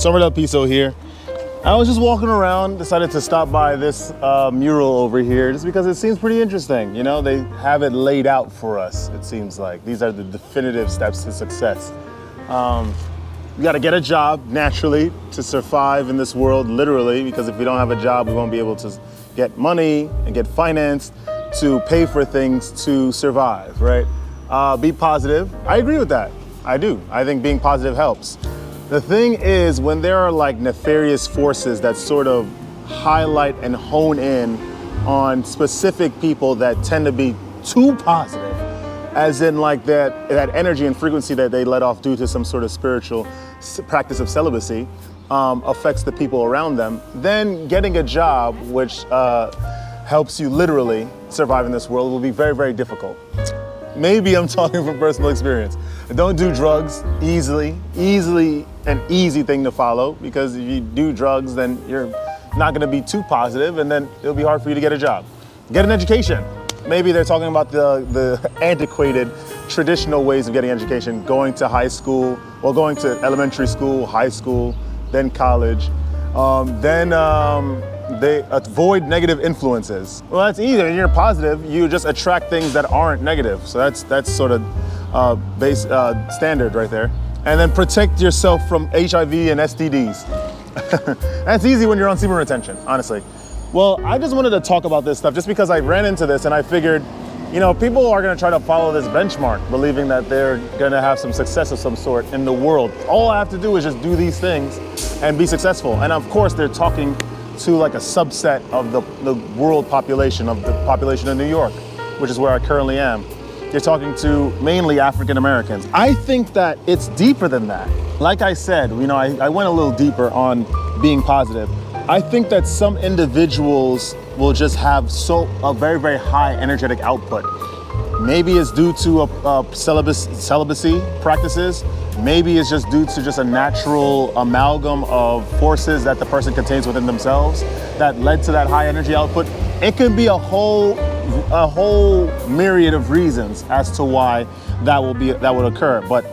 Summer Del Piso here. I was just walking around, decided to stop by this mural over here just because it seems pretty interesting. You know, they have it laid out for us, it seems like. These are the definitive steps to success. You gotta get a job, naturally, to survive in this world, literally, because if we don't have a job, we won't be able to get money and get financed to pay for things to survive, right? Be positive. I agree with that. I do. I think being positive helps. The thing is, when there are like nefarious forces that sort of highlight and hone in on specific people that tend to be too positive, as in like that energy and frequency that they let off due to some sort of spiritual practice of celibacy affects the people around them, then getting a job which helps you literally survive in this world will be very, very difficult. Maybe I'm talking from personal experience. Don't do drugs easily an easy thing to follow, because if you do drugs, then you're not gonna be too positive, and then it'll be hard for you to get a job. Get an education. Maybe they're talking about the antiquated, traditional ways of getting education, going to high school, or going to elementary school, high school, then college. They avoid negative influences. Well, that's easy. When you're positive, you just attract things that aren't negative. So that's sort of standard right there. And then protect yourself from HIV and STDs. That's easy when you're on semen retention, honestly. Well, I just wanted to talk about this stuff just because I ran into this and I figured, you know, people are gonna try to follow this benchmark, believing that they're gonna have some success of some sort in the world. All I have to do is just do these things and be successful. And of course, they're talking to like a subset of the world population, of the population of New York, which is where I currently am. You're talking to mainly African Americans. I think that it's deeper than that. Like I said, you know, I went a little deeper on being positive. I think that some individuals will just have a very, very high energetic output. Maybe it's due to celibacy practices. Maybe it's just due to just a natural amalgam of forces that the person contains within themselves that led to that high energy output. It could be a whole myriad of reasons as to why that would occur. But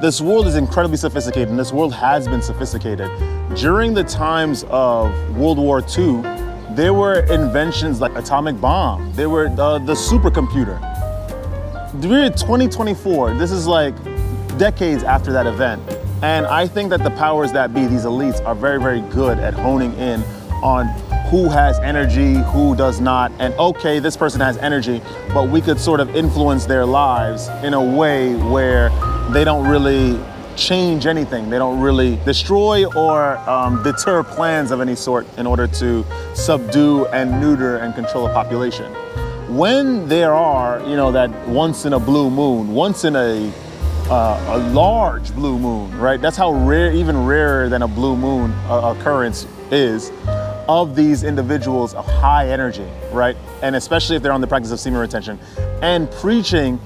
this world is incredibly sophisticated, and this world has been sophisticated. During the times of World War II, there were inventions like atomic bomb. There were the supercomputer. We're in 2024. This is like decades after that event. And I think that the powers that be, these elites, are very, very good at honing in on who has energy, who does not. And okay, this person has energy, but we could sort of influence their lives in a way where they don't really change anything. They don't really destroy or deter plans of any sort in order to subdue and neuter and control a population. When there are, you know, that once in a blue moon, once in a large blue moon, right? That's how rare, even rarer than a blue moon occurrence is, of these individuals of high energy, right? And especially if they're on the practice of semen retention and preaching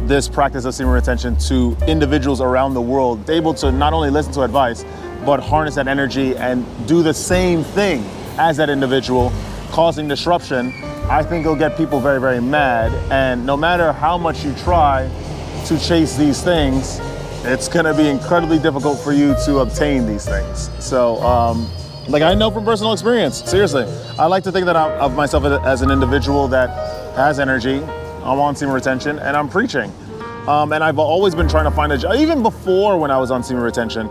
this practice of semen retention to individuals around the world, able to not only listen to advice, but harness that energy and do the same thing as that individual, causing disruption. I think it'll get people very, very mad. And no matter how much you try to chase these things, it's gonna be incredibly difficult for you to obtain these things. So, like I know from personal experience, seriously, I like to think that of myself as an individual that has energy. I'm on semen retention and I'm preaching. And I've always been trying to find a job. Even before when I was on semen retention,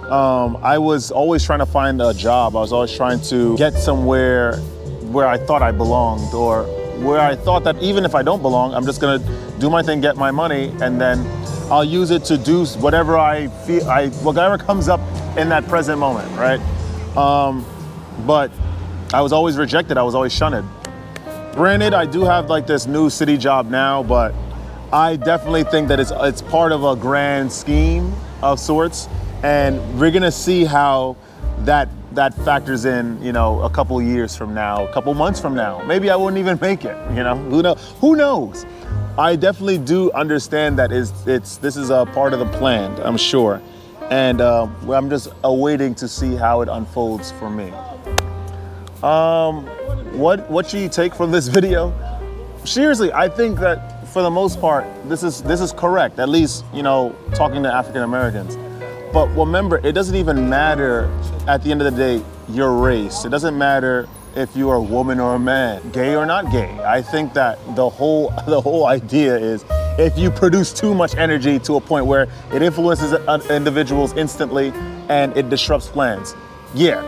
I was always trying to find a job. I was always trying to get somewhere where I thought I belonged, or where I thought that even if I don't belong, I'm just gonna do my thing, get my money, and then I'll use it to do whatever I feel, whatever comes up in that present moment, right? But I was always rejected. I was always shunned. Granted, I do have like this new city job now, but I definitely think that it's part of a grand scheme of sorts, and we're gonna see how that factors in, you know, a couple years from now, a couple months from now. Maybe I wouldn't even make it, you know, who knows? I definitely do understand that this is a part of the plan, I'm sure. And I'm just awaiting to see how it unfolds for me. What should you take from this video? Seriously, I think that for the most part, this is correct, at least, you know, talking to African Americans. But remember, it doesn't even matter at the end of the day your race. It doesn't matter if you are a woman or a man, gay or not gay. I think that the whole idea is if you produce too much energy to a point where it influences individuals instantly and it disrupts plans. Yeah,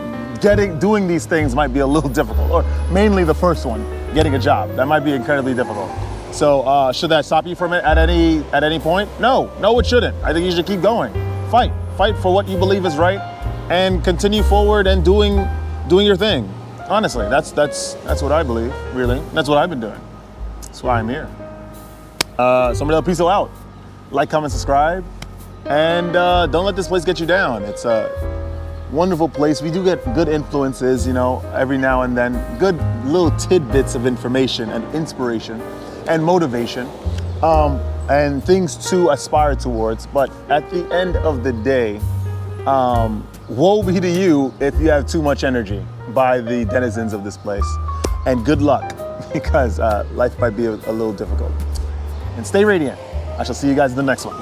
doing these things might be a little difficult, or mainly the first one, getting a job. That might be incredibly difficult. So should that stop you from it at any point? No, it shouldn't. I think you should keep going. Fight for what you believe is right, and continue forward and doing your thing. Honestly, that's what I believe. Really, that's what I've been doing. That's why I'm here. Somebody else, peace out. Like, comment, subscribe, and don't let this place get you down. It's a wonderful place. We do get good influences, every now and then. Good little tidbits of information and inspiration and motivation, and things to aspire towards. But at the end of the day, woe be to you if you have too much energy by the denizens of this place. And good luck, because life might be a little difficult. And stay radiant. I shall see you guys in the next one.